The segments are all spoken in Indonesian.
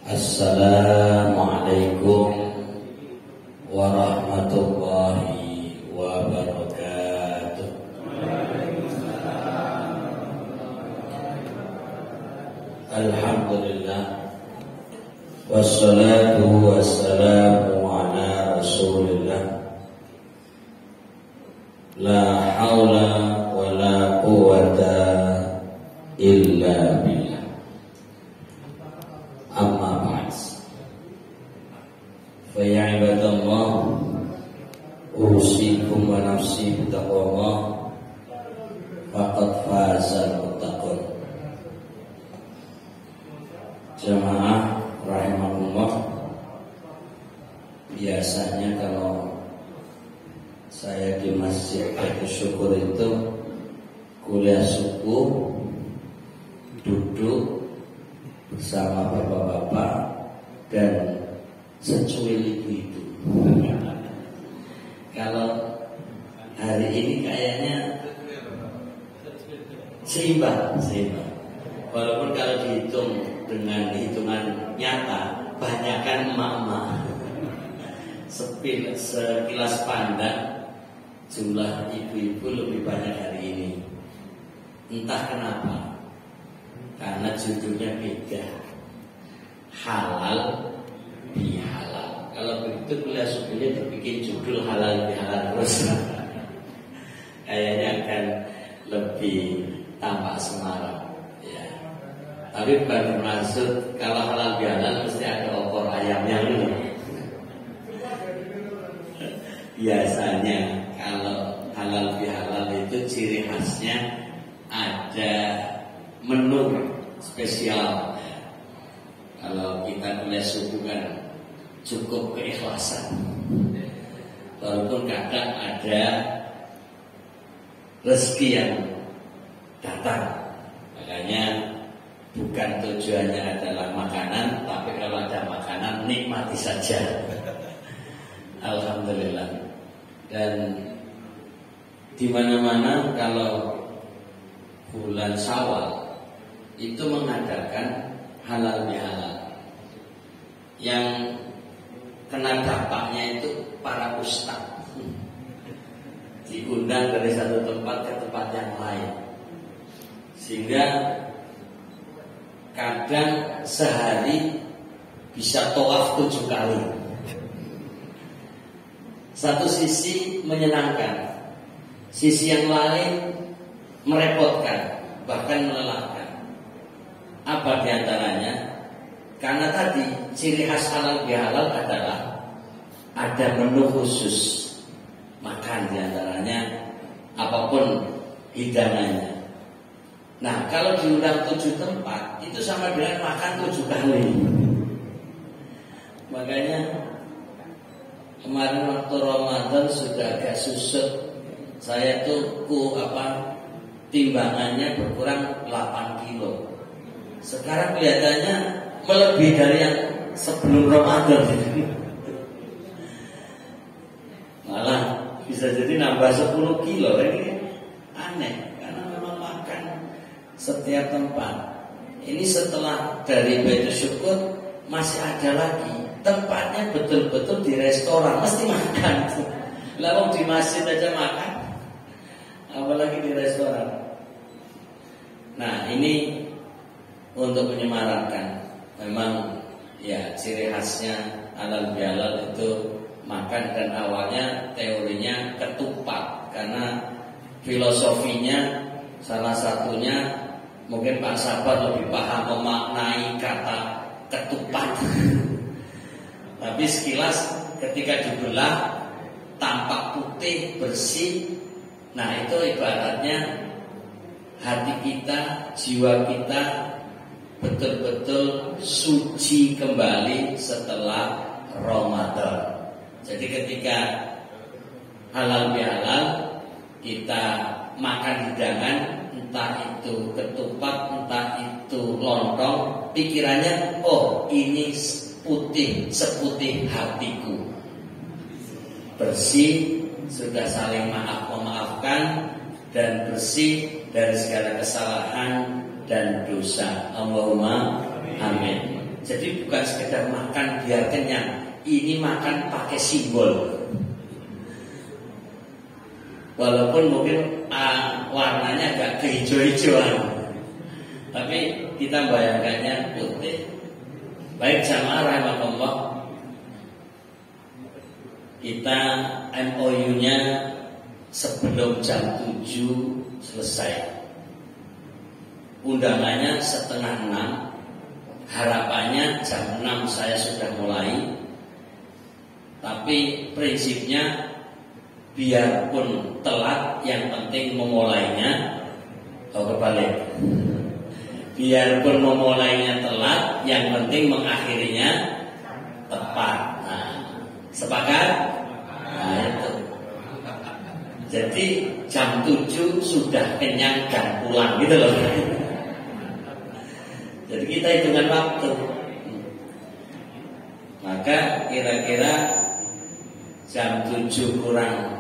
Assalamualaikum warahmatullahi wabarakatuh. Alhamdulillah, wassalatu wassalamu ala rasulillah, la hawla wa la quwwata illa billah. Amma ba'd. Fa ya ibadallah, usikum wa nafsi bittaqwallah, faqad fazal muttaqun. Jamaah rahimakumullah, biasanya kalau saya di Masjid Baitul Syukur itu kuliah subuh, duduk bersama bapak-bapak dan secuil ibu-ibu. Kalau hari ini kayaknya seimbang. Walaupun kalau dihitung dengan hitungan nyata, banyakkan emak-emak. Sekilas pandang jumlah ibu-ibu lebih banyak hari ini. Entah kenapa, karena judulnya beda, halal bihalal. Kalau begitu kuliah subuhnya dibikin judul halal bihalal terus, kayaknya akan lebih tampak semarak ya. Tapi bukan bermaksud kalau halal bihalal mesti ada opor ayamnya dulu. Biasanya kalau halal bihalal itu ciri khasnya ada menu spesial ya. Kalau kita kuliah subuh kan cukup keikhlasan, walaupun kadang ada rezeki yang datang. Makanya bukan tujuannya adalah makanan, tapi kalau ada makanan nikmati saja. Alhamdulillah. Dan di mana-mana kalau bulan Syawal itu mengadakan halal bihalal. Yang kena dampaknya itu para ustaz, diundang dari satu tempat ke tempat yang lain, sehingga kadang sehari bisa tawaf 7 kali. Satu sisi menyenangkan, sisi yang lain merepotkan, bahkan melelahkan. Apa diantaranya? Karena tadi ciri khas halal bihalal adalah ada menu khusus makan, diantaranya apapun hidangannya. Nah, kalau diundang 7 tempat itu sama dengan makan 7 kali. Makanya kemarin waktu Ramadan sudah agak susut, saya tuh timbangannya berkurang 8 kilo. Sekarang kelihatannya melebihi dari yang sebelum Ramadan. Malah bisa jadi nambah 10 kilo. Ini aneh, karena memang makan setiap tempat. Ini setelah dari Baitul Syukur masih ada lagi tempatnya betul-betul di restoran, mesti makan. Lah di masjid aja makan, apalagi di restoran. Nah, ini untuk menyemarakkan, memang ya ciri khasnya halal bihalal itu makan. Dan awalnya teorinya ketupat, karena filosofinya salah satunya mungkin Pak Sabar lebih paham memaknai kata ketupat. Tapi sekilas ketika dibelah tampak putih bersih. Nah, itu ibaratnya hati kita, jiwa kita betul-betul suci kembali setelah Ramadan. Jadi ketika halal bihalal, kita makan hidangan, entah itu ketupat, entah itu lontong, pikirannya, oh ini putih seputih hatiku, bersih, sudah saling memaafkan, dan bersih dari segala kesalahan dan dosa. Allahumma amin. Jadi bukan sekedar makan biar kenyang, ini makan pakai simbol. Walaupun mungkin warnanya agak kehijau-hijauan, tapi kita bayangkannya putih. Baik jamaah rahimakumullah, kita MOU-nya sebelum jam 7 selesai. Undangannya setengah 6. Harapannya jam 6 saya sudah mulai. Tapi prinsipnya biarpun telat, yang penting memulainya. Kebalik. Biarpun memulainya telat, yang penting mengakhirinya tepat. Nah, sepakat? Nah, itu. Jadi jam 7 sudah kenyang dan pulang gitu loh. Jadi kita hitungan waktu. Maka kira-kira jam 7 kurang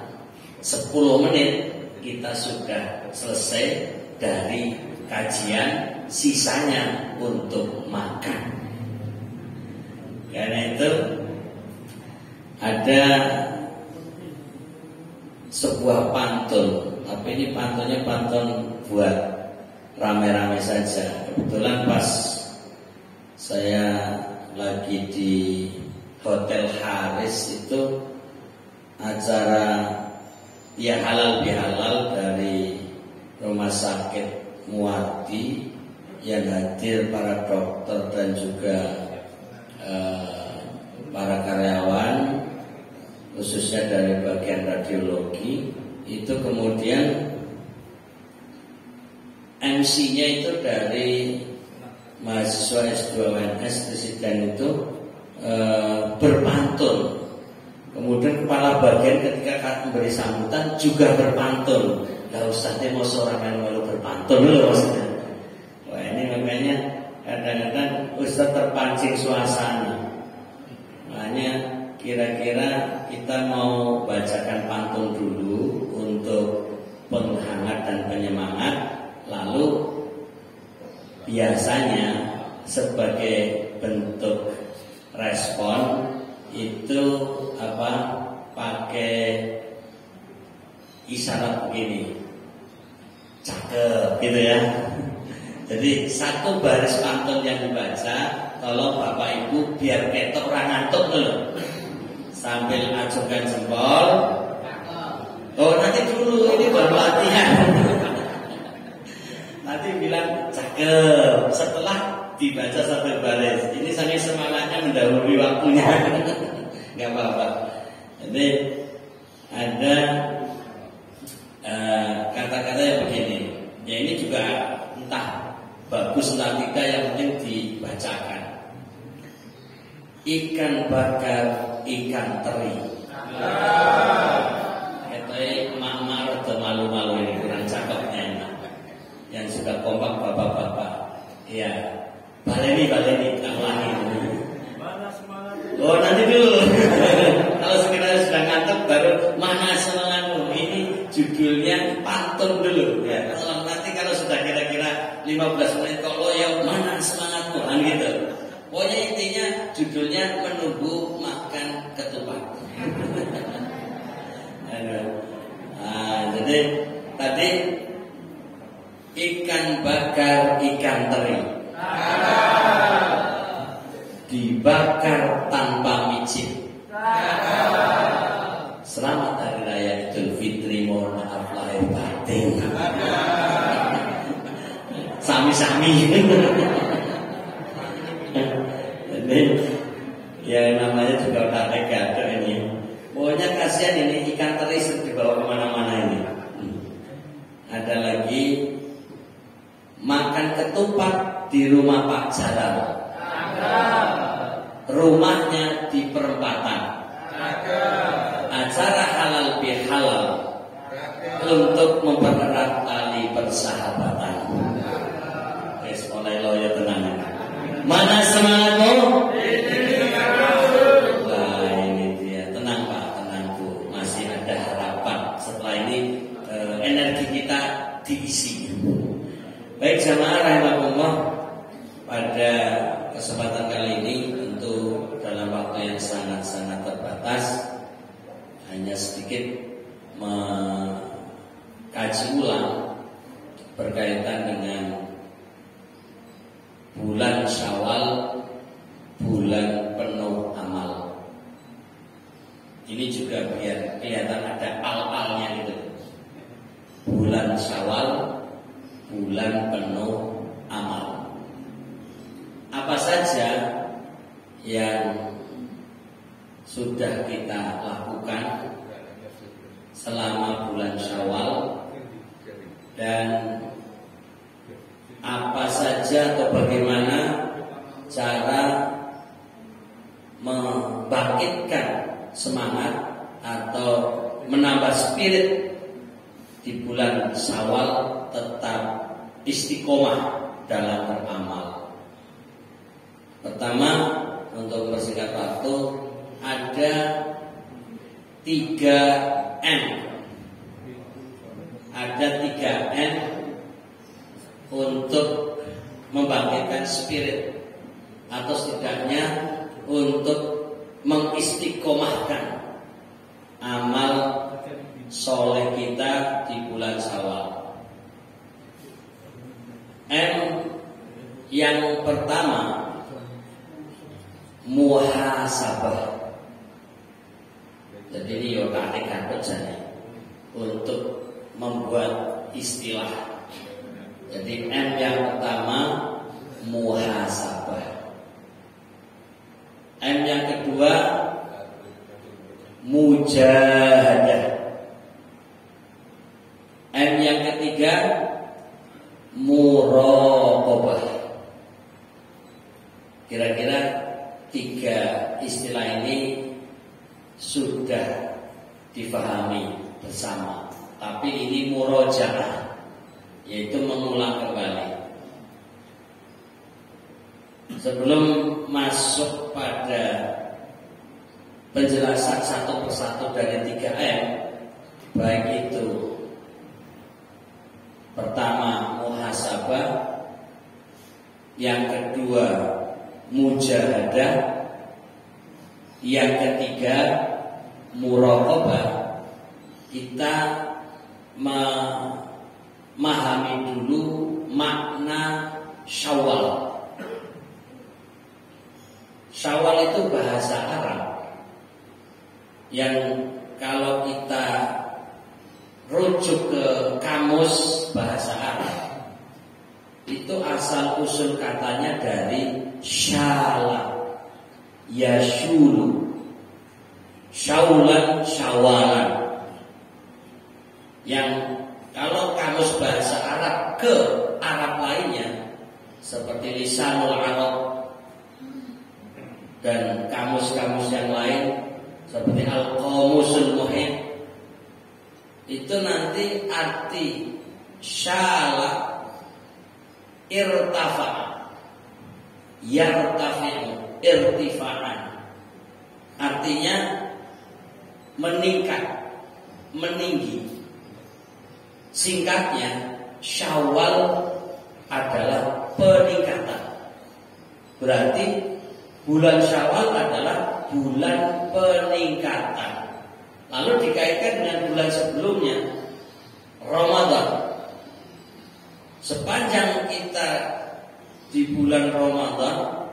10 menit kita sudah selesai dari kajian, sisanya untuk makan. Karena itu ada sebuah pantun, tapi ini pantunnya pantun buat rame-rame saja. Kebetulan pas saya lagi di Hotel Haris itu acara ya halal bihalal dari Rumah Sakit Muardi, yang hadir para dokter dan juga para karyawan, khususnya dari bagian radiologi. Itu kemudian MC-nya itu dari mahasiswa S2 UNS Presiden itu berpantun. Kemudian kepala bagian ketika memberi sambutan juga berpantun. Lah Ustaznya mau seorang yang malu berpantun loh maksudnya. Wah, ini makanya kadang-kadang Ustaz terpancing suasana. Makanya kira-kira kita mau bacakan pantun dulu untuk penghangat dan penyemangat. Lalu biasanya sebagai bentuk respon itu pakai isyarat begini, cakep gitu ya. Jadi satu baris pantun yang dibaca, tolong Bapak Ibu biar ketok orang ngantuk dulu, sambil acungkan jempol. Oh nanti dulu, ini baru latihan. Nanti bilang cakep setelah dibaca satu baris. Ini sampai semangatnya mendahului waktunya. Gak apa-apa. Jadi ada kata-kata yang begini. Ya ini juga entah bagus entah tidak, yang penting dibacakan. Ikan bakar, ikan teri. Katanya emak-emak atau malu-malu ini kurang cakepnya. Yang sudah kompak bapak-bapak. Iya. Baleni tak ulangi. Mana semangatmu? Oh nanti dulu. Kalau sekiranya sudah ngantuk baru mana semangatmu. Ini judulnya pantun dulu. Ya. Nanti kalau sudah kira-kira 15 menit kok loyo, mana semangatmu? Kan gitu. Pokoknya intinya judulnya menunggu makan ketupat. Jadi tadi ikan bakar, ikan teri. Dibakar tanpa micin. Selamat Hari Raya Idul Fitri, mohon maaf lahir batin. Sami-sami. Jadi ya namanya juga udah regado ini. Pokoknya kasihan ini ikan teri dibawa kemana-mana ini. Ada lagi makan ketupat di rumah Pak Jarang. Rumahnya di perempatan. Acara halal bihalal untuk mempererat tali persahabatan. Wes mulai loyo tenang. Mana semangatmu? Nah ini dia. Tenang Pak, tenang Bu. Masih ada harapan. Setelah ini energi kita diisi. Baik jamaah rahimakumullah. mengkaji ulang berkaitan dengan bulan Syawal, bulan penuh amal. Ini juga biar kelihatan ada al-alnya gitu. Bulan Syawal, bulan penuh amal. Apa saja yang sudah kita lakukan selama bulan Syawal, dan apa saja atau bagaimana cara membangkitkan semangat atau menambah spirit di bulan Syawal tetap istiqomah dalam beramal. Pertama, untuk persingkat waktu, ada 3M. Ada 3M untuk membangkitkan spirit, atau setidaknya untuk mengistiqomahkan amal soleh kita di bulan Syawal. M yang pertama, muhasabah. Jadi ini yokatekan kerjanya untuk membuat istilah. Jadi M yang pertama, muhasabah. M yang kedua, mujahadah. M yang ketiga, muraqabah. Kira-kira 3 istilah ini sudah difahami bersama. Tapi ini murojaah, yaitu mengulang kembali. Sebelum masuk pada penjelasan satu persatu dari 3M, baik itu pertama muhasabah, yang kedua mujahadah, yang ketiga muraqabah, kita memahami dulu makna Syawal. Syawal itu bahasa Arab yang kalau kita rujuk ke kamus bahasa Arab, itu asal usul katanya dari syala, yashulu, syaulan, syawalan. Yang kalau kamus bahasa Arab ke Arab lainnya seperti Lisanul Arab dan kamus-kamus yang lain seperti Al-Qamusul Muhit, itu nanti arti syala irtafa, yartafi'u, irtifa'an, artinya meningkat, meninggi. Singkatnya, Syawal adalah peningkatan. Berarti bulan Syawal adalah bulan peningkatan. Lalu dikaitkan dengan bulan sebelumnya, Ramadan. Sepanjang kita di bulan Ramadan,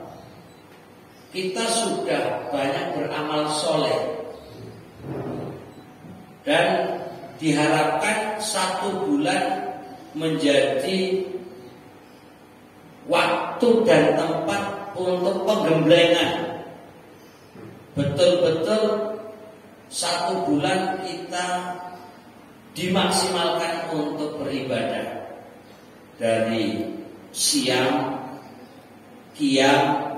kita sudah banyak beramal soleh, dan diharapkan 1 bulan menjadi waktu dan tempat untuk penggemblengan. Betul-betul 1 bulan kita dimaksimalkan untuk beribadah, dari siam, qiyam,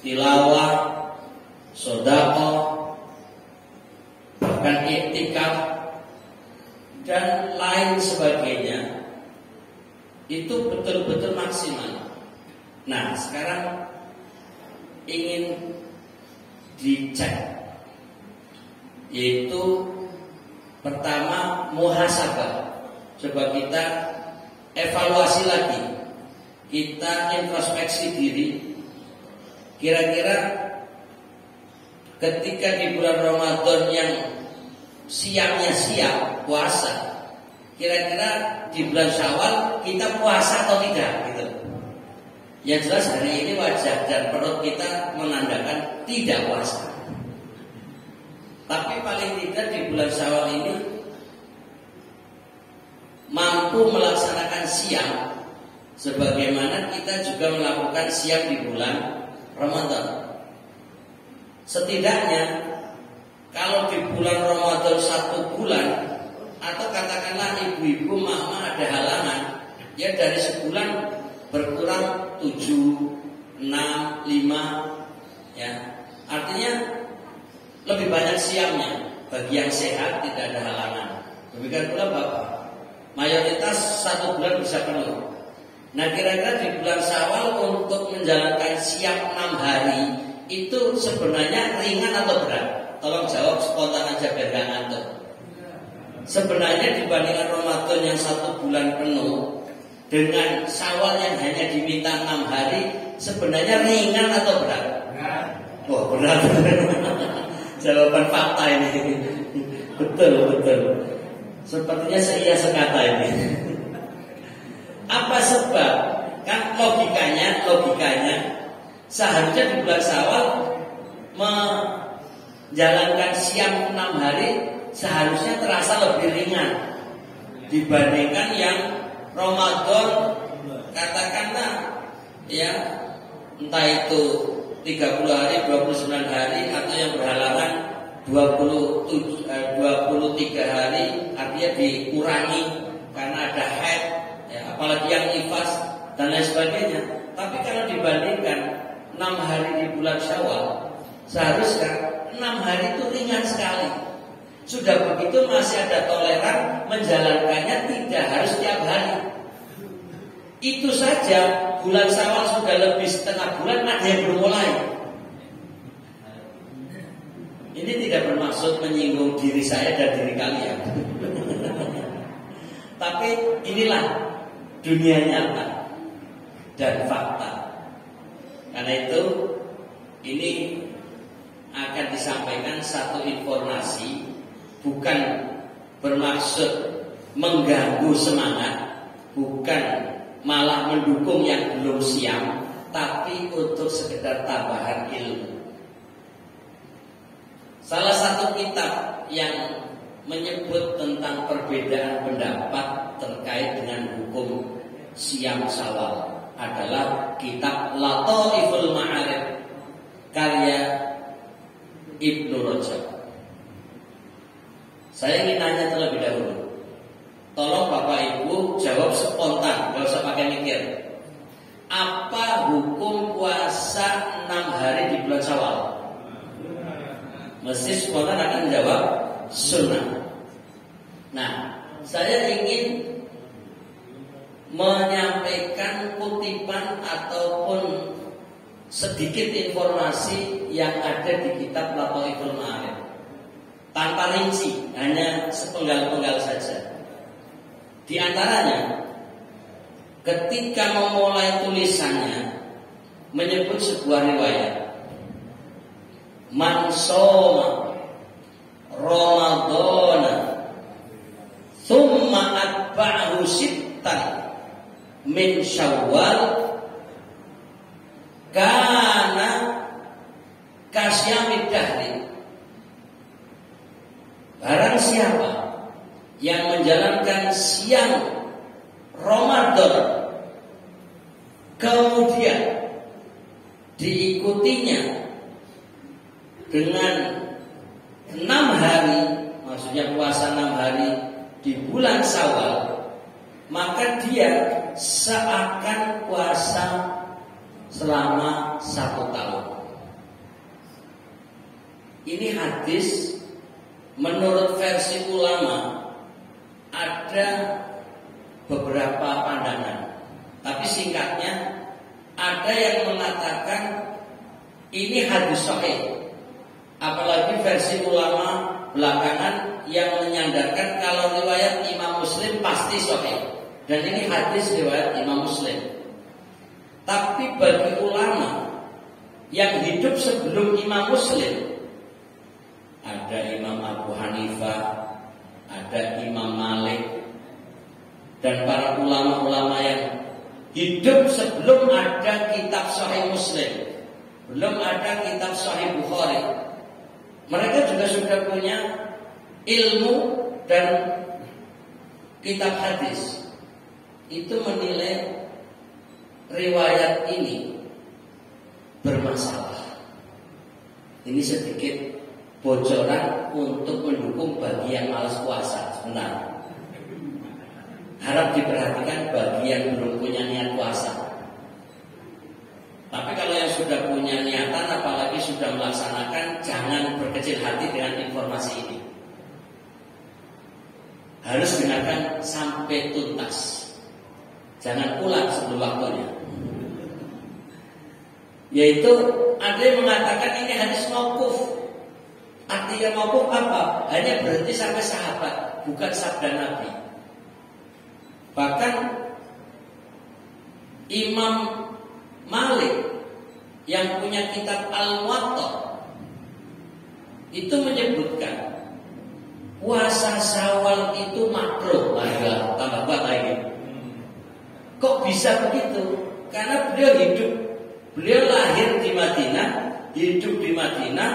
tilawah, sedekah, bahkan iktikaf dan lain sebagainya. Itu betul-betul maksimal. Nah, sekarang ingin dicek, yaitu pertama muhasabah. Coba kita evaluasi lagi, kita introspeksi diri. Kira-kira ketika di bulan Ramadan yang siangnya siang puasa, kira-kira di bulan Syawal kita puasa atau tidak gitu. Yang jelas hari ini wajah dan perut kita menandakan tidak puasa. Tapi paling tidak di bulan Syawal ini mampu melaksanakan siam sebagaimana kita juga melakukan siam di bulan Ramadan. Setidaknya kalau di bulan Ramadan 1 bulan, atau katakanlah ibu-ibu mama ada halangan, ya dari sebulan berkurang 7, 6, 5, ya artinya lebih banyak siamnya. Bagi yang sehat tidak ada halangan. Demikian pula Bapak, mayoritas 1 bulan bisa penuh. Nah kira-kira di bulan Syawal untuk menjalankan siam 6 hari itu sebenarnya ringan atau berat? Tolong jawab spontan aja biar gak ngantuk. Sebenarnya dibandingkan Ramadan yang 1 bulan penuh dengan Syawal yang hanya diminta 6 hari, sebenarnya ringan atau berat? Wah berat. Jawaban fakta ini. Betul. Sepertinya seia sekata ini. Apa sebab? Kan logikanya seharusnya di bulan Syawal menjalankan siam 6 hari seharusnya terasa lebih ringan dibandingkan yang Ramadan, katakanlah ya entah itu 30 hari, 29 hari atau yang berhalangan 23 hari, artinya dikurangi karena ada haid, ya, apalagi yang nifas dan lain sebagainya. Tapi kalau dibandingkan 6 hari di bulan Syawal, seharusnya 6 hari itu ringan sekali. Sudah begitu masih ada toleran menjalankannya tidak harus tiap hari. Itu saja bulan Syawal sudah lebih setengah bulan ada yang belum mulai. Ini tidak bermaksud menyinggung diri saya dan diri kalian. Tapi inilah dunia nyata dan fakta. Karena itu ini akan disampaikan satu informasi, bukan bermaksud mengganggu semangat, bukan malah mendukung yang belum siap, tapi untuk sekedar tambahan ilmu. Salah satu kitab yang menyebut tentang perbedaan pendapat terkait dengan hukum siam Syawal adalah kitab Lataiful Ma'arif karya Ibnu Rajab. Saya ingin nanya terlebih dahulu. Tolong Bapak Ibu jawab spontan, gak usah pakai mikir. Apa hukum puasa 6 hari di bulan Syawal? Mesti spontan akan menjawab sunnah. Nah, saya ingin menyampaikan kutipan ataupun sedikit informasi yang ada di kitab Lataiful Ma'arif. Tanpa rinci, hanya sepenggal-penggal saja. Di antaranya, ketika memulai tulisannya menyebut sebuah riwayat, man shoma Ramadana thumma atba'ahu sittan min Syawal kana kasyamid dahri. Barang siapa yang menjalankan siam Ramadan kemudian diikutinya dengan 6 hari, maksudnya puasa 6 hari di bulan Syawal, maka dia seakan puasa selama 1 tahun. Ini hadis menurut versi ulama ada beberapa pandangan, tapi singkatnya ada yang mengatakan ini hadis sahih. Apalagi versi ulama belakangan yang menyandarkan kalau riwayat Imam Muslim pasti sahih. Dan ini hadis riwayat Imam Muslim. Tapi bagi ulama yang hidup sebelum Imam Muslim, ada Imam Abu Hanifah, ada Imam Malik, dan para ulama-ulama yang hidup sebelum ada kitab Sahih Muslim, belum ada kitab Sahih Bukhari. Mereka juga sudah punya ilmu dan kitab hadis. Itu menilai riwayat ini bermasalah. Ini sedikit bocoran untuk mendukung bagi yang malas puasa. Sebentar, harap diperhatikan bagi yang belum punya niat puasa. Tapi kalau yang sudah punya niatan, apalagi sudah melaksanakan, jangan berkecil hati dengan informasi ini. Harus dengarkan sampai tuntas. Jangan pulang sebelum waktunya. Yaitu ada yang mengatakan ini hadis mauquf. Artinya mauquf apa? Hanya berhenti sampai sahabat, bukan sabda Nabi. Bahkan Imam Malik yang punya kitab Al-Muwatta itu menyebutkan puasa Syawal itu makruh. Ayo tambah lagi. Kok bisa begitu? Karena beliau lahir di Madinah, hidup di Madinah,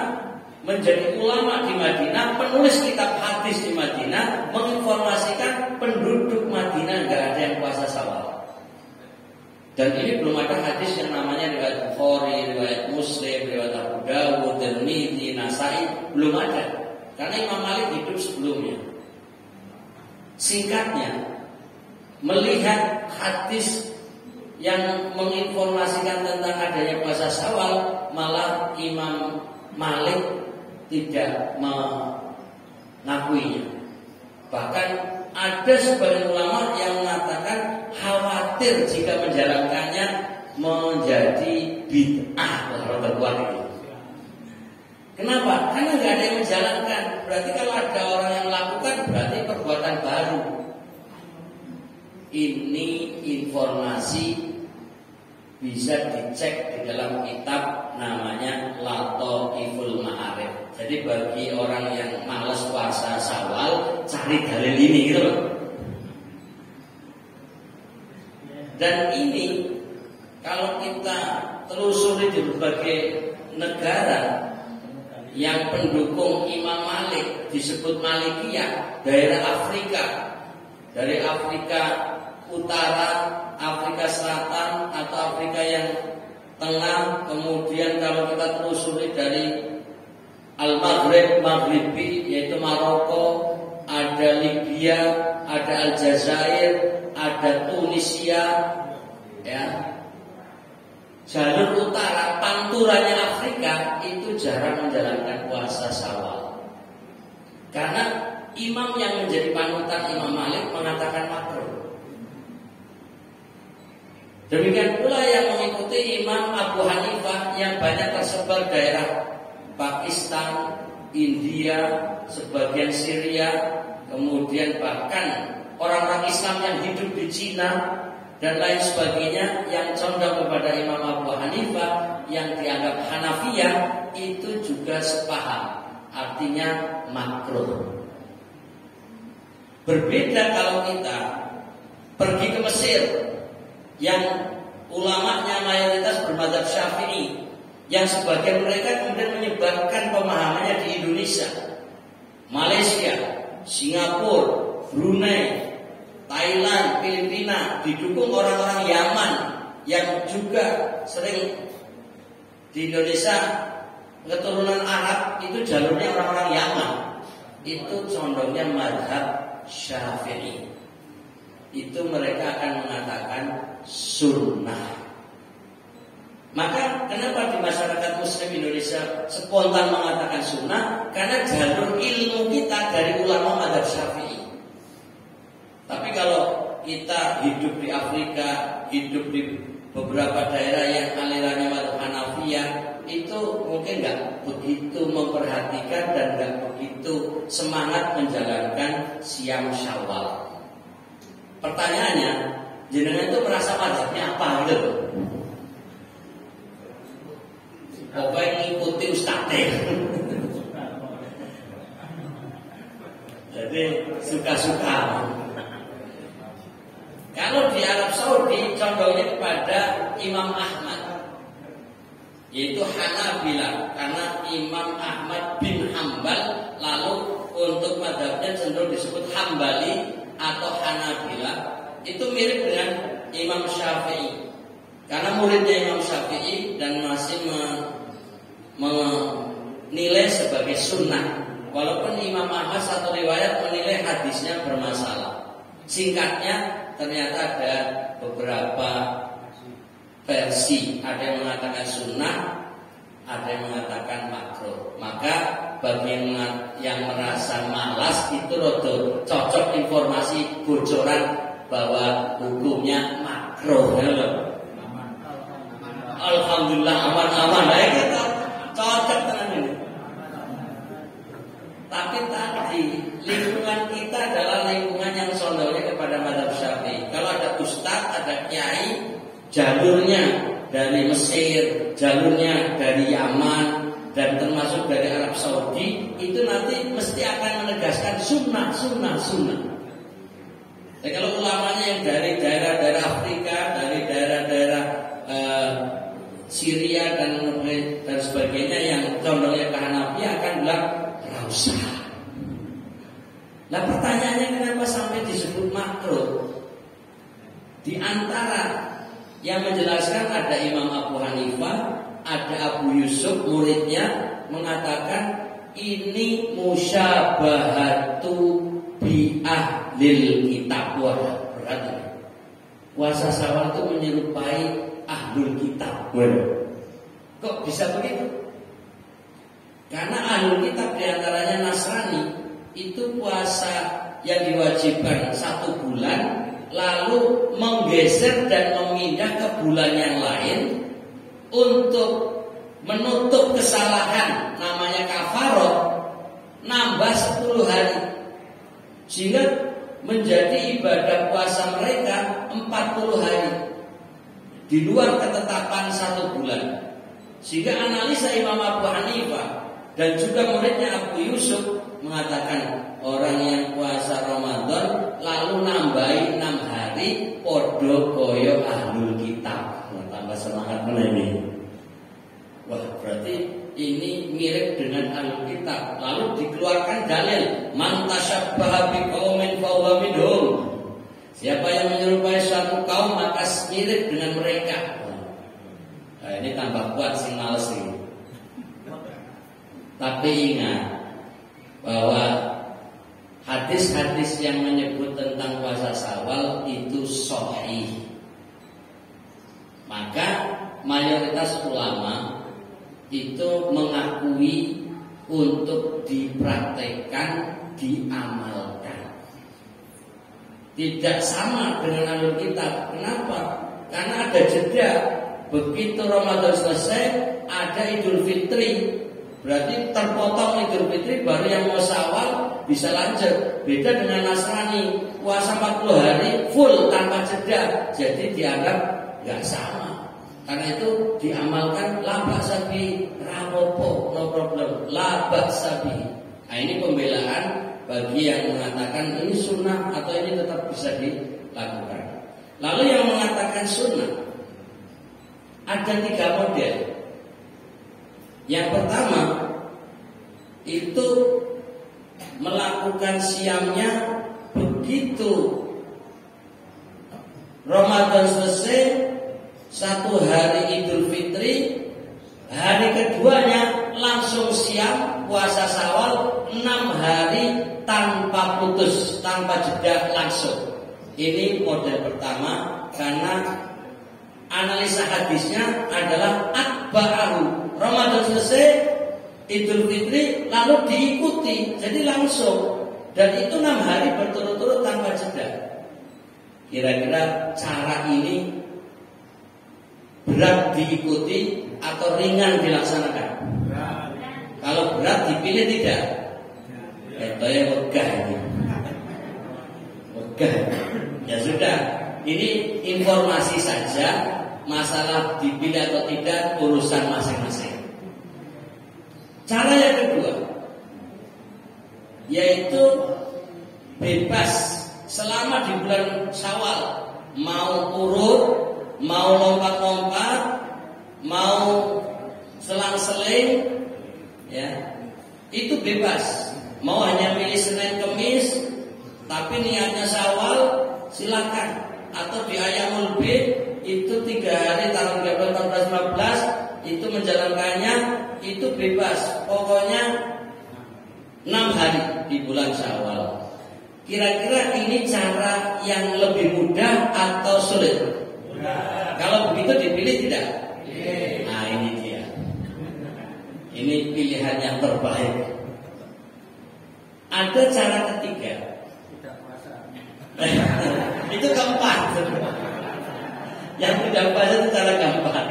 menjadi ulama di Madinah, penulis kitab hadis di Madinah, menginformasikan penduduk Madinah nggak ada yang puasa Syawal. Dan ini belum ada hadis yang namanya riwayat Bukhari, riwayat Muslim, riwayat Abu Dawud, Tirmidzi, Nasai, belum ada. Karena Imam Malik hidup sebelumnya. Singkatnya, melihat hadis yang menginformasikan tentang adanya puasa Syawal, malah Imam Malik tidak mengakuinya. Bahkan ada sebagian ulama yang mengatakan khawatir jika menjalankannya menjadi bid'ah. Kalau terkuat itu. Kenapa? Karena nggak ada yang menjalankan. Berarti kalau ada orang yang melakukan, berarti perbuatan baru. Ini informasi bisa dicek di dalam kitab namanya Lataiful Ma'arif. Jadi bagi orang yang malas puasa Syawal, cari dalil ini gitu loh. Dan ini kalau kita telusuri di berbagai negara yang pendukung Imam Malik disebut Malikiyah, daerah Afrika, dari Afrika Utara, Afrika Selatan atau Afrika yang Tengah, kemudian kalau kita telusuri dari Al-Maghrib, Maghribi, yaitu Maroko, ada Libya, ada Aljazair, ada Tunisia, ya. Jalur utara, panturannya Afrika itu jarang menjalankan puasa Syawal. Karena imam yang menjadi panutan Imam Malik mengatakan makruh. Demikian pula yang mengikuti Imam Abu Hanifah yang banyak tersebar daerah Pakistan, India, sebagian Syria, kemudian bahkan orang-orang Islam yang hidup di Cina dan lain sebagainya yang condong kepada Imam Abu Hanifah yang dianggap Hanafiyah itu juga sepaham, artinya makruh. Berbeda kalau kita pergi ke Mesir yang ulamanya mayoritas bermadzhab Syafi'i, yang sebagian mereka kemudian menyebarkan pemahamannya di Indonesia, Malaysia, Singapura, Brunei, Thailand, Filipina, didukung orang-orang Yaman yang juga sering di Indonesia keturunan Arab, itu jalurnya orang-orang Yaman, itu condongnya mazhab Syafi'i. Itu mereka akan mengatakan sunnah. Maka kenapa di masyarakat Muslim Indonesia spontan mengatakan sunnah? Karena jalur ilmu kita dari ulama mazhab Syafi'i. Tapi kalau kita hidup di Afrika, hidup di beberapa daerah yang alirannya mazhab Hanafiyah, itu mungkin nggak begitu memperhatikan dan nggak begitu semangat menjalankan siam Syawal. Pertanyaannya, jenengan itu merasa mazhabnya apa gitu? Pokoknya ngikuti ustadz. Jadi suka-suka. condongnya kepada Imam Ahmad, yaitu Hanabilah, karena Imam Ahmad bin Hambal. Lalu untuk mazhabnya cenderung disebut Hambali atau Hanabilah. Itu mirip dengan Imam Syafi'i, karena muridnya Imam Syafi'i dan masih menilai sebagai sunnah. Walaupun Imam Ahmad satu riwayat menilai hadisnya bermasalah. Singkatnya, ternyata ada beberapa versi. Ada yang mengatakan sunnah, ada yang mengatakan makruh. Maka bagi yang merasa malas itu rodo cocok informasi bocoran bahwa hukumnya makruh. Alhamdulillah aman-aman. Nah, kita cocok dengan ini. Tapi tadi lingkungan kita adalah lingkungan yang condongnya kepada mazhab Syafi'i. Kalau ada ustaz, ada kiai, jalurnya dari Mesir, jalurnya dari Yaman, dan termasuk dari Arab Saudi, itu nanti mesti akan menegaskan sunnah. Dan kalau ulamanya yang dari daerah-daerah Afrika, dari daerah-daerah Syria dan sebagainya yang condongnya ke Hanafi akan bilang nggak usah. Nah, pertanyaannya kenapa sampai disebut makruh? Di antara yang menjelaskan ada Imam Abu Hanifah, ada Abu Yusuf muridnya mengatakan ini musyabahatu bi ahlil kitab. Wah, berat ini. Puasa Syawal itu menyerupai ahlul kitab. Kok bisa begitu? Karena ahlul kitab diantaranya Nasrani, itu puasa yang diwajibkan 1 bulan, lalu menggeser dan memindah ke bulan yang lain untuk menutup kesalahan, namanya kafaroh, nambah 10 hari, sehingga menjadi ibadah puasa mereka 40 hari di luar ketetapan 1 bulan. Sehingga analisa Imam Abu Hanifah dan juga muridnya Abu Yusuf mengatakan orang yang puasa Ramadan lalu nambahi 6 hari podo koyo ahlul kitab. Tambah semangat ini. Wah, berarti ini mirip dengan ahlul kitab. Lalu dikeluarkan dalil man tasyabbaha biqaumin fahuwa minhum. Siapa yang menyerupai suatu kaum maka mirip dengan mereka. Nah, ini tambah kuat sing males ini. Tapi ingat bahwa hadis-hadis yang menyebut tentang puasa Syawal itu sahih. Maka mayoritas ulama itu mengakui untuk dipraktekkan, diamalkan. Tidak sama dengan ahlul kitab. Kenapa? Karena ada jeda. Begitu Ramadan selesai, ada Idul Fitri. Berarti terpotong Idul Fitri, baru yang mau Syawal bisa lanjut. Beda dengan Nasrani, puasa 40 hari full tanpa jeda. Jadi dianggap nggak sama. Karena itu diamalkan labak sabi rapopo, no problem, labak sabi. Nah, ini pembelaan bagi yang mengatakan ini sunnah atau ini tetap bisa dilakukan. Lalu yang mengatakan sunnah ada 3 model. Yang pertama itu melakukan siamnya begitu Ramadan selesai, 1 hari Idul Fitri, hari keduanya langsung siam puasa Syawal 6 hari tanpa putus, tanpa jeda langsung. Ini model pertama karena analisa hadisnya adalah atba'ahu. Ramadan selesai, Idul Fitri lalu diikuti, jadi langsung. Dan itu 6 hari berturut-turut tanpa jeda. Kira-kira cara ini berat diikuti atau ringan dilaksanakan? Kalau berat dipilih tidak? Itu ya megah ini. Megah. Ya sudah, ini informasi saja. Masalah dipilih atau tidak urusan masing-masing. Cara yang kedua yaitu bebas selama di bulan Syawal, mau urut mau lompat-lompat, mau selang-seling, ya itu bebas. Mau hanya milih Senin Kemis, tapi niatnya Syawal, silakan. Atau di Ayyamul Bid itu 3 hari tanggal 13, 14, 15 itu menjalankannya itu bebas. Pokoknya 6 hari di bulan Syawal. Kira-kira ini cara yang lebih mudah atau sulit? Kalau begitu dipilih tidak? Nah ini dia. Ini pilihan yang terbaik. Ada cara ketiga. Itu keempat. Yang tidak puasa itu cara keempat.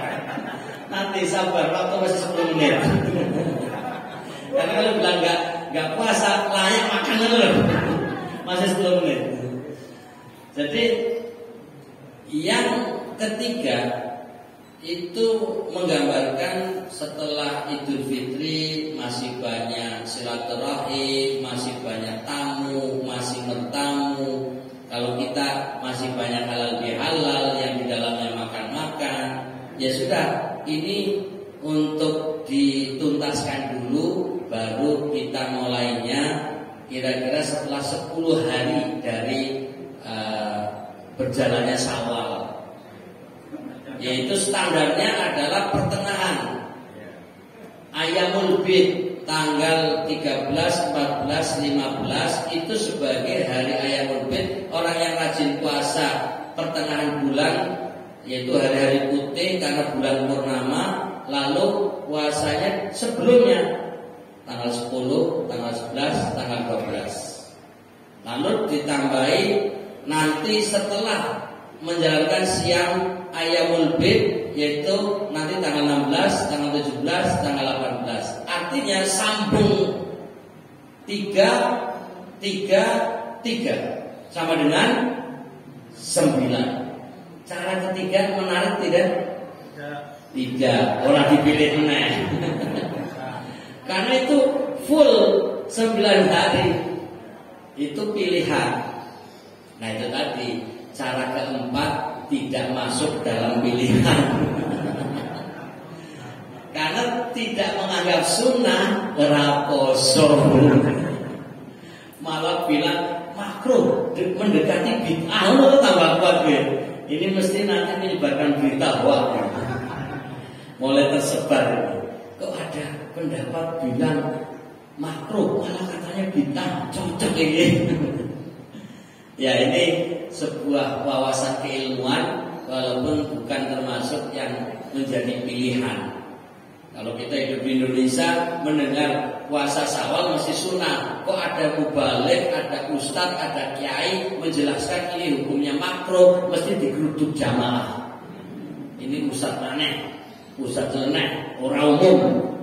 Nanti sabar, waktu masih 10 menit. Karena kalau bilang nggak puasa, layak makan dulu. Masih 10 menit. Jadi yang ketiga itu menggambarkan setelah Idul Fitri masih banyak silaturahim, masih banyak tamu, masih bertamu. Kalau kita masih banyak halal bihalal yang di dalamnya makan-makan, ya sudah, ini untuk dituntaskan dulu, baru kita mulainya kira-kira setelah 10 hari dari berjalannya Syawal. Yaitu standarnya adalah pertengahan Ayyamul Bid tanggal 13, 14, 15 itu sebagai hari Ayyamul Bid. Orang yang rajin puasa pertengahan bulan, yaitu hari-hari putih karena bulan purnama, lalu puasanya sebelumnya tanggal 10, tanggal 11, tanggal 12. Lalu ditambahi nanti setelah menjalankan siang Ayyamul Bid, yaitu nanti tanggal 16, tanggal 17, tanggal 18. Artinya sambung 3, 3, 3 sama dengan 9. Cara ketiga menarik tidak? Tidak. Orang dipilih meneh. Karena itu full 9 hari. Itu pilihan. Nah itu tadi cara keempat tidak masuk dalam pilihan. Karena tidak menganggap sunnah raposo, malah bilang makruh, mendekati bid'ah. Lo tambah kuat ya. Ini mesti nanti menyebarkan berita hoax. Mulai tersebar. Kok ada pendapat bilang makruh, malah katanya bid'ah, cocok ini. Ya ini sebuah wawasan keilmuan, walaupun bukan termasuk yang menjadi pilihan. Kalau kita hidup di Indonesia, mendengar puasa Syawal mesti sunnah. Kok ada mubalik, ada ustadz, ada kiai menjelaskan ini hukumnya makruh, mesti digeruduk jamaah. Ini ustadz aneh, ustadz leneh, orang umum.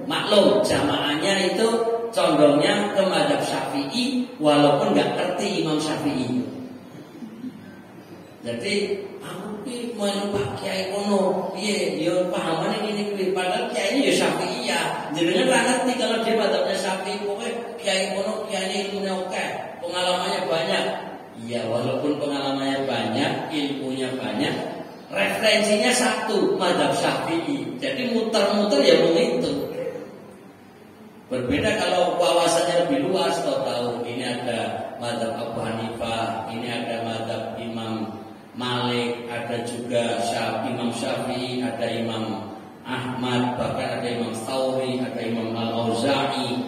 Maklum jamaahnya itu condongnya ke mazhab Syafi'i, walaupun nggak ngerti Imam Syafi'i. Jadi aku ki mau Pak Kiai kono, piye dia pahamane ini kuwi, padahal kiai ini ya Syafi'i ya. Jenengan ra ngerti kalau dia mazhabnya Syafi'i, pokoke kiai kono kiai ilmunya oke, pengalamannya banyak. Iya, walaupun pengalamannya banyak, ilmunya banyak, referensinya satu, mazhab Syafi'i. Jadi muter-muter ya mau itu. Berbeda kalau wawasannya lebih luas, tahu ini ada mazhab Abu Hanifah, ini ada mazhab Imam Malik, ada juga Imam Syafi'i, ada Imam Ahmad, bahkan ada Imam Thawri, ada Imam Al-Auza'i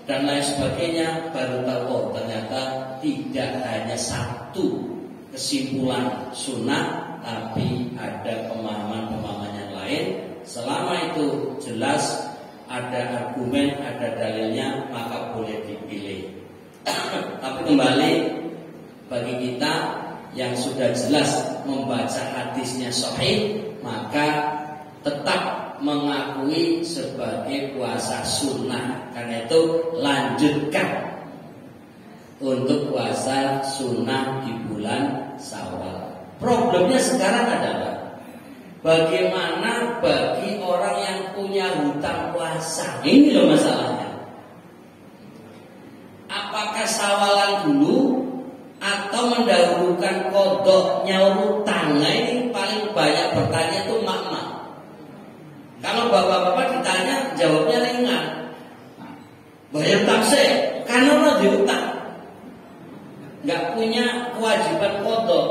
dan lain sebagainya. Baru tahu oh, ternyata tidak hanya satu kesimpulan sunnah, tapi ada pemahaman-pemahaman yang lain. Selama itu jelas ada argumen, ada dalilnya, maka boleh dipilih. Tapi kembali bagi kita yang sudah jelas membaca hadisnya sahih, maka tetap mengakui sebagai puasa sunnah. Karena itu lanjutkan untuk puasa sunnah di bulan Syawal. Problemnya sekarang adalah bagaimana bagi orang yang punya hutang puasa. Ini loh masalahnya. Apakah Syawalan dulu atau mendahulukan kodok nyaur utang? Nah ini paling banyak Kalau bapak-bapak ditanya jawabnya ringan. Bayar taksi karena lo diutang, nggak punya kewajiban kodok.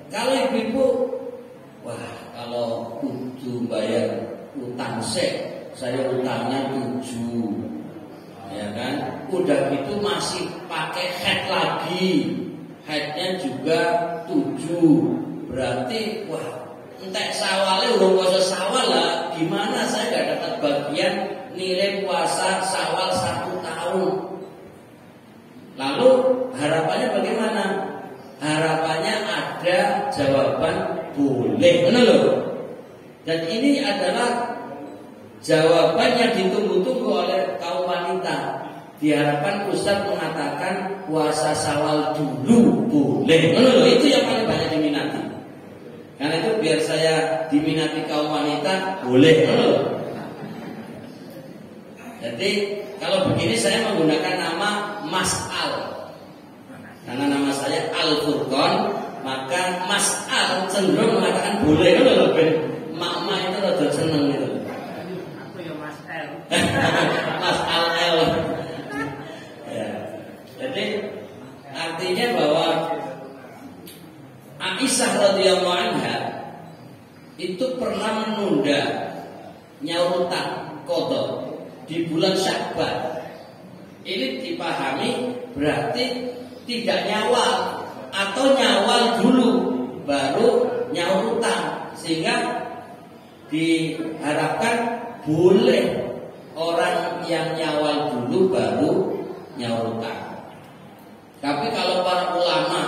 Kalau ibu-ibu, wah kalau kudu bayar utang saya utangnya 7, ya kan? Udah gitu masih pakai head lagi, headnya juga 7, berarti wah entek sawale urung poso sawal lah. Gimana saya nggak dapat bagian nilai puasa Syawal 1 tahun. Lalu harapannya bagaimana? Harapannya ada jawaban boleh, benar loh. Dan ini adalah jawaban yang ditunggu-tunggu oleh kaum wanita. Diharapkan Ustaz mengatakan puasa Syawal dulu boleh, benar loh. Itu yang paling banyak diminati. Karena itu biar saya diminati kaum wanita boleh, benar loh. Jadi kalau begini saya menggunakan nama Mas Al. Karena nama saya Al Furqon, maka Mas Al cenderung mengatakan boleh kan loh. Mak-mak itu rada seneng gitu. Aku ya Mas L. Mas Al L. Ya. Jadi artinya bahwa Aisyah radhiyallahu anha itu pernah menunda nyaur utang qadha di bulan Sya'ban. Ini dipahami berarti tidak nyawal atau nyawal dulu baru nyaur utang, sehingga diharapkan boleh orang yang nyawal dulu baru nyaur utang. Tapi kalau para ulama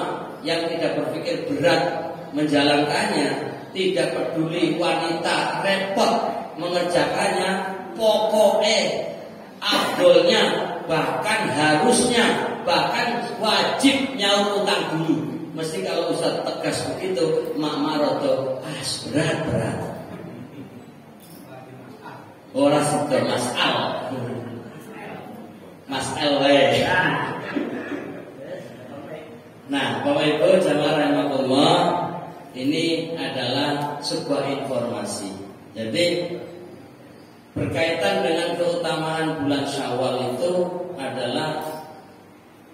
yang tidak berpikir berat menjalankannya, tidak peduli wanita repot mengerjakannya, pokoknya afdolnya, bahkan harusnya, bahkan wajib nyaur utang dulu. Mesti kalau Ustaz tegas begitu, mak rodo berat. Ora sida Mas Al. Mas L. Nah, Bapak Ibu jamaah rahimakumullah, ini adalah sebuah informasi. Jadi berkaitan dengan keutamaan bulan Syawal itu adalah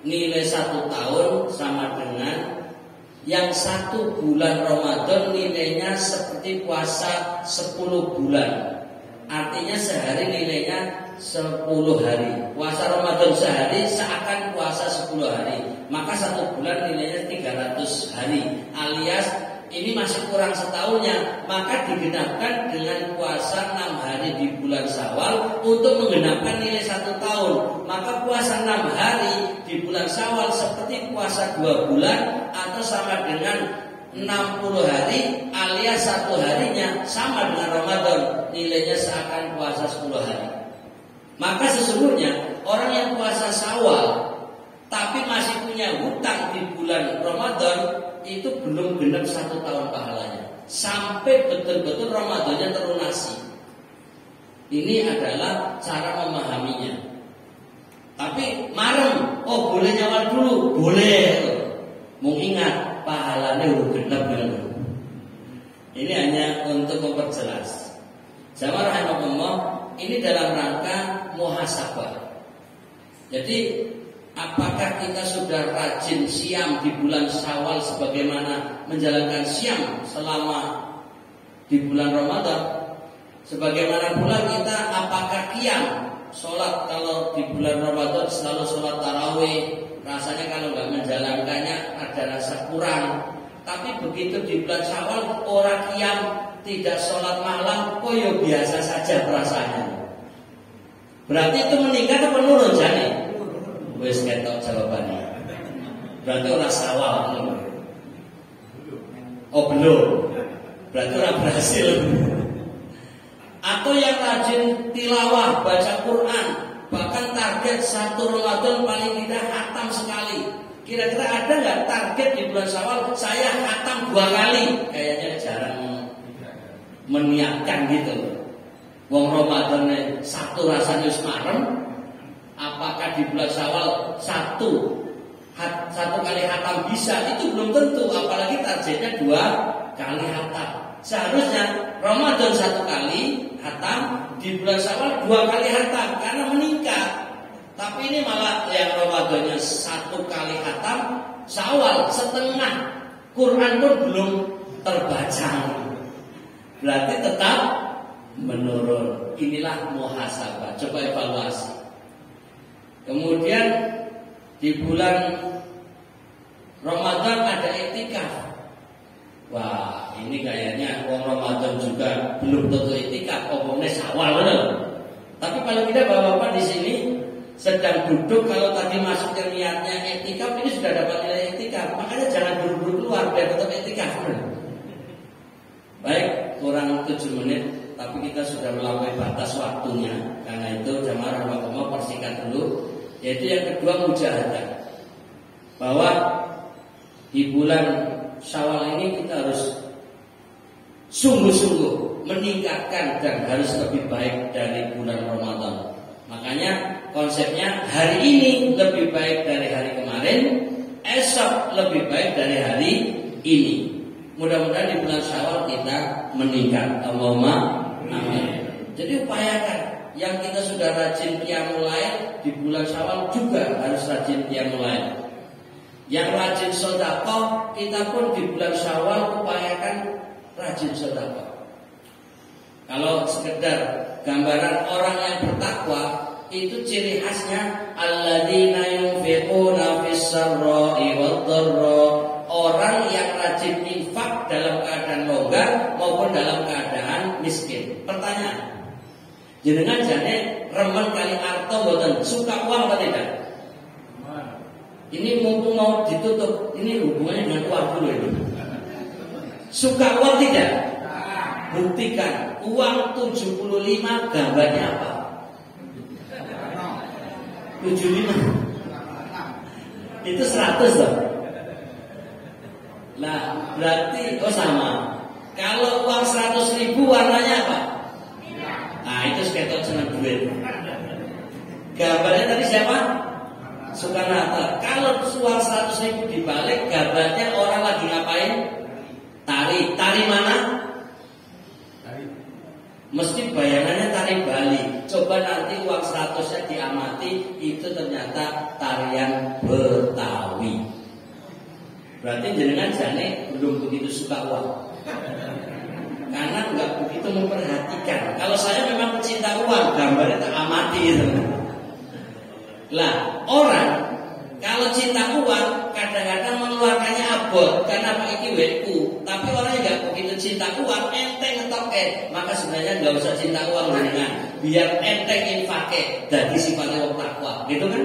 nilai 1 tahun sama dengan yang 1 bulan Ramadan nilainya seperti puasa 10 bulan. Artinya sehari nilainya 10 hari. Puasa Ramadan sehari seakan puasa 10 hari. Maka 1 bulan nilainya 300 hari. Alias ini masih kurang setahunnya, maka digenapkan dengan puasa 6 hari di bulan Syawal untuk menggenapkan nilai 1 tahun. Maka puasa 6 hari di bulan Syawal seperti puasa 2 bulan atau sama dengan 60 hari, alias 1 harinya sama dengan Ramadan, nilainya seakan puasa 10 hari. Maka sesungguhnya orang yang puasa Syawal tapi masih punya hutang di bulan Ramadan itu belum genap 1 tahun pahalanya, sampai betul-betul Ramadannya terlunasi. Ini adalah cara memahaminya. Tapi marem, oh boleh nyawal dulu, boleh. Mengingat pahalanya udah genap dulu. Ini hanya untuk memperjelas. Jamaah rahimakumullah, ini dalam rangka muhasabah. Jadi apakah kita sudah rajin siam di bulan Syawal sebagaimana menjalankan siam selama di bulan Ramadan? Sebagaimana pula kita apakah qiyam, sholat kalau di bulan Ramadan selalu sholat tarawih, rasanya kalau nggak menjalankannya ada rasa kurang. Tapi begitu di bulan Syawal orang qiyam, tidak sholat malam, kok ya biasa saja perasaannya. Berarti itu meningkat atau menurun jane? Wes ketok jawabannya. Berarti orang Syawal. Oh belum. Berarti orang berhasil. Atau yang rajin tilawah, baca Quran, bahkan target 1 Ramadan paling tidak khatam sekali. Kira-kira ada nggak target di bulan Syawal saya khatam 2 kali? Kayaknya jarang meniatkan gitu. Wong Ramadan 1 rasanya semarem. Apakah di bulan Syawal 1 kali khatam bisa? Itu belum tentu. Apalagi targetnya 2 kali khatam. Seharusnya Ramadan 1 kali hatam, di bulan Syawal 2 kali hatam karena meningkat. Tapi ini malah yang Ramadannya 1 kali hatam, Syawal setengah, Quran pun belum terbaca. Berarti tetap menurun. Inilah muhasabah. Coba evaluasi. Kemudian di bulan Ramadan ada iktikaf. Wah, ini kayaknya orang Ramadan juga belum tentu iktikaf, omongnya Syawal benar. Tapi kalau tidak bapak-bapak di sini sedang duduk, kalau tadi masuk yang niatnya iktikaf, ini sudah dapat nilai iktikaf. Makanya jangan buru-buru keluar biar tetap iktikaf. Baik, kurang 7 menit, tapi kita sudah melampaui batas waktunya. Karena itu jamaah rahmatullah persingkat dulu. Yaitu yang kedua mujahadah. Bahwa di bulan Syawal ini kita harus sungguh-sungguh meningkatkan dan harus lebih baik dari bulan Ramadan. Makanya konsepnya hari ini lebih baik dari hari kemarin, esok lebih baik dari hari ini. Mudah-mudahan di bulan Syawal kita meningkat. Allahumma amin. Jadi upayakan yang kita sudah rajin qiyamul lail di bulan Syawal juga harus rajin qiyamul lail. Yang rajin sedekah, kita pun di bulan Syawal upayakan rajin sedekah. Kalau sekedar gambaran orang yang bertakwa, itu ciri khasnya alladzina yunfiquna fis-sarra'i wad-dharra, orang yang rajin infak dalam keadaan longgar maupun dalam keadaan miskin. Pertanyaan, jenengan jane remen kali arto mboten, suka uang atau tidak? Ini mumpung mau ditutup, ini hubungannya dengan uang dulu ini. Suka uang tidak? Buktikan, uang 75 gambarnya apa? 75. Itu 100 loh. Nah, berarti sama. Kalau uang 100.000 warnanya apa? Nah, itu sekitar senang duit. Gambarnya tadi siapa? Soekarno-Hatta. Kalau uang 100.000 dibalik, gambarnya orang lagi ngapain? Tari. Tari mana? Tari. Mesti bayangannya tari Bali. Coba nanti uang 100-nya diamati, itu ternyata tarian Betawi. Berarti jenengan jane belum begitu suka uang. Karena nggak begitu memperhatikan. Kalau saya memang pecinta uang, gambarnya tak amati itu. Lah, orang kalau cinta uang kadang-kadang mengeluarkannya abot karena Pak iki weku. Tapi orang yang nggak begitu cinta uang, enteng ngetoke. Maka sebenarnya nggak usah cinta uang jenengan, biar enteng infake. Jadi sifatnya wong takwa, gitu kan?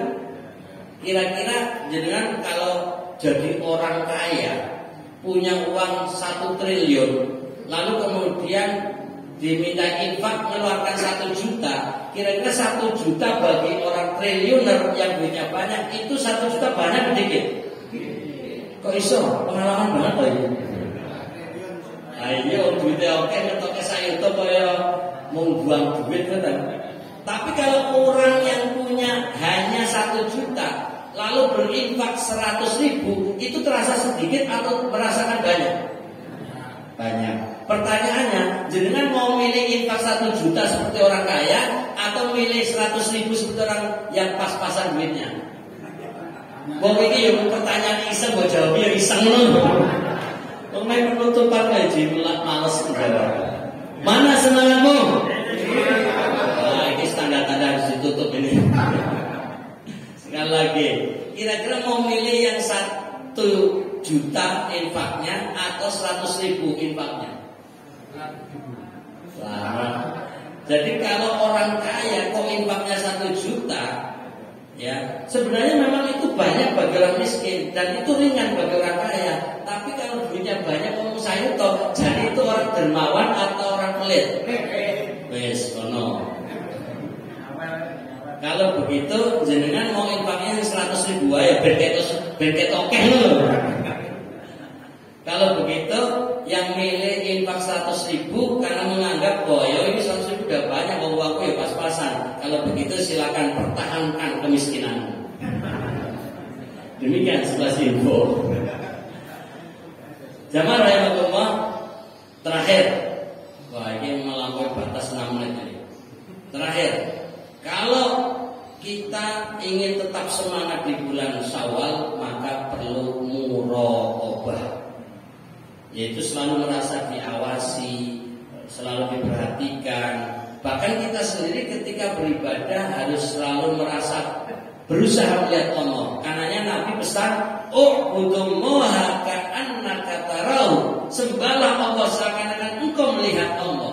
Kira-kira jenengan kalau jadi orang kaya, punya uang 1 triliun, lalu kemudian diminta infak mengeluarkan 1 juta, kira-kira 1 juta bagi orang triliuner yang duitnya banyak, itu 1 juta banyak sedikit. Kok iso? Pengalaman banget loh ini. Ayo duitnya oke, ngetoke sayuto kaya mau buang duit kan. Tapi kalau orang yang punya hanya 1 juta lalu berinfak 100.000, itu terasa sedikit atau merasakan banyak? Banyak. Pertanyaannya, jenengan mau milih infak 1 juta seperti orang kaya atau milih 100.000 seperti orang yang pas-pasan duitnya? Wong iki yo pertanyaan iseng, mbok jawab ya iseng ngono. Wong mek penutupan ngaji males jawab. Mana semangatmu? Nah, ini tanda-tanda harus ditutup ini. Sekali lagi, kira-kira mau milih yang 1 juta infaknya atau 100.000 infaknya? Nah, jadi kalau orang kaya kok infaknya 1 juta, ya sebenarnya memang itu banyak bagi orang miskin dan itu ringan bagi orang kaya. Tapi kalau duitnya banyak, ngomong saya toh, jadi itu orang dermawan atau orang pelit? Wes, ono. Kalau begitu jenengan mau infaknya 100.000 ya ben ketokeh lho. Kalau begitu yang milih infak 100.000 karena menganggap bahwa ya ini 100.000 udah banyak, uangku ya pas-pasan. Kalau begitu silakan pertahankan kemiskinan. Demikian 11 info. Jamaah rahimahullah, terakhir, wah batas 6 menit ini. Terakhir, kalau kita ingin tetap semangat di bulan Syawal, maka perlu muraqabah, yaitu selalu merasa diawasi, selalu diperhatikan. Bahkan kita sendiri ketika beribadah harus selalu merasa berusaha melihat Allah. Karenanya Nabi pesan, "U'budullaha ka'annaka tarahu." Sembahlah Allah seakan-akan engkau melihat Allah.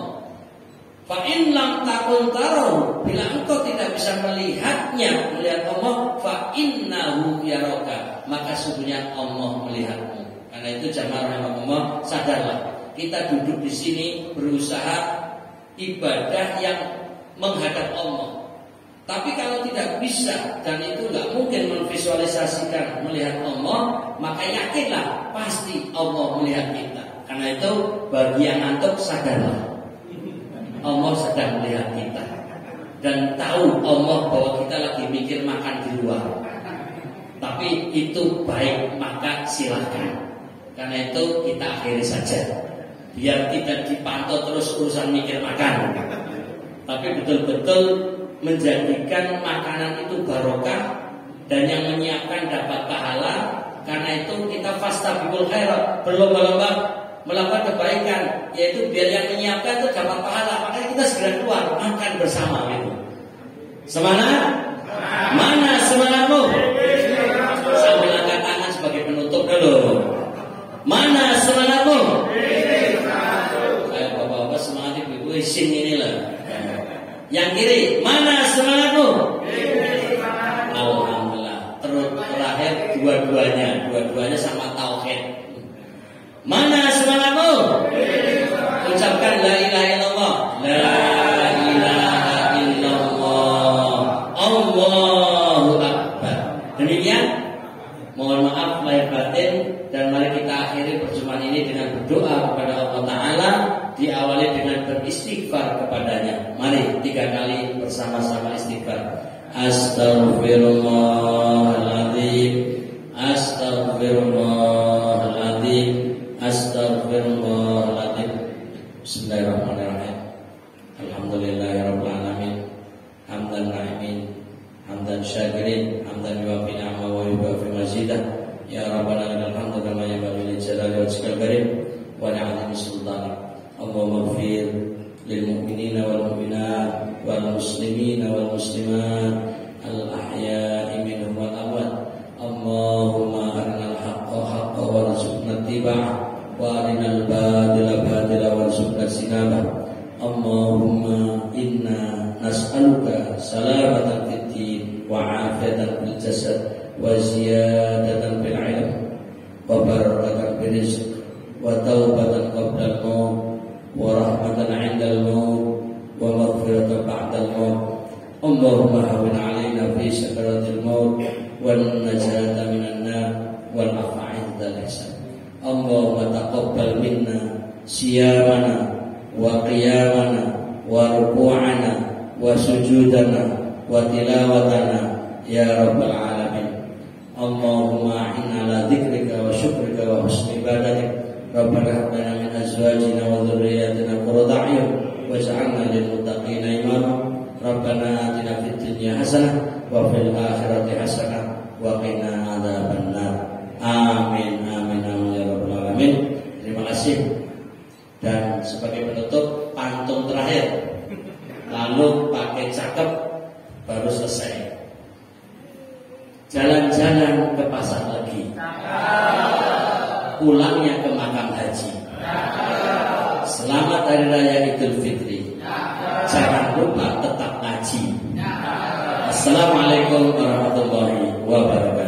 Fa in lam takun tarahu, bila engkau tidak bisa melihatnya, melihat Allah, fa innahu yaraka, maka sungguhnya Allah melihatmu. Karena itu jamaah rahimahumullah, sadarlah, kita duduk di sini berusaha ibadah yang menghadap Allah. Tapi kalau tidak bisa dan itu tidak mungkin memvisualisasikan melihat Allah, maka yakinlah pasti Allah melihat kita. Karena itu bagi yang ngantuk, sadarlah Allah sedang melihat kita, dan tahu Allah bahwa kita lagi mikir makan di luar. Tapi itu baik, maka silakan. Karena itu kita akhiri saja, biar tidak dipantau terus urusan mikir makan, tapi betul-betul menjadikan makanan itu barokah dan yang menyiapkan dapat pahala. Karena itu kita fastabiqul khairat, berlomba-lomba melakukan kebaikan, yaitu biar yang menyiapkan itu dapat pahala. Makanya kita segera keluar makan bersama gitu. Semangat? Mana semangatmu? Sambil angkat tangan sebagai penutup dulu. Mana semangatmu? Ayo bapak-bapak semangat, ibu-ibu isin inilah. Yang kiri, mana semangatmu? Alhamdulillah. Terakhir dua-duanya sama tauhid. Mana semangatmu? Ucapkan la ilaha illallah. La ilaha illallah. Allahu akbar. Demikian. Mohon maaf lahir batin, dan mari kita akhiri perjumpaan ini dengan berdoa kepada Allah Ta'ala, diawali dengan beristighfar kepadanya. Mari 3 kali bersama-sama istighfar. Astaghfirullahaladzim, astaghfirullahaladzim, astaghfirullahaladzim. Bismillahirrahmanirrahim. Alhamdulillahirabbil alamin. Hamdan na'imin, hamdan syakirin, hamdan yuwafi ni'amahu wa yuwafi mazidah. Ya Rabbana lakal hamdu kama yanbaghi li jalali wajhikal karim wa li'azimi sultanik. Allahumma ighfir lil mu'minina wal mu'minat wal muslimina wal muslimat al ahya'i minhum wal amwat. Allahumma arinal haqqa haqqan warzuqna ittiba'ah wa arinal batila batilan warzuqna ijtinabah. Allahumma inna nas'aluka salamatan fid din wa 'afiyatan fil jasad wa ziyadatan fil 'ilm wa barakatan fil rizq wa taubatan qabla al-maut wa rahmatan 'inda al-maut wa maghfiratan ba'da al-maut. Allahumma hawwin 'alaina fi sakaratil maut wan najata minan nar wal 'afwa 'inda al-hisab. Allahumma taqabbal minna siyamana wa qiyamana wa ruku'ana wa sujudana wa tilawatana ya rabbal alamin. Allahumma inna ala dzikrika wa syukrika wa husni ibadatik. Rabbana hab lana min azwajina wa dhurriyyatina qurrata a'yun waj'alna lil muttaqina imama. Rabbana atina fid dunya hasanah wa fil akhirati hasanah wa qina adzabannar. Amin amin amin ya rabbal alamin. Terima kasih. Dan sebagai penutup, pantun terakhir, lalu pakai cakep baru selesai. Jalan-jalan ke pasar lagi, pulangnya ke makam haji. Selamat Hari Raya Idul Fitri. Jangan lupa tetap ngaji. Assalamualaikum warahmatullahi wabarakatuh.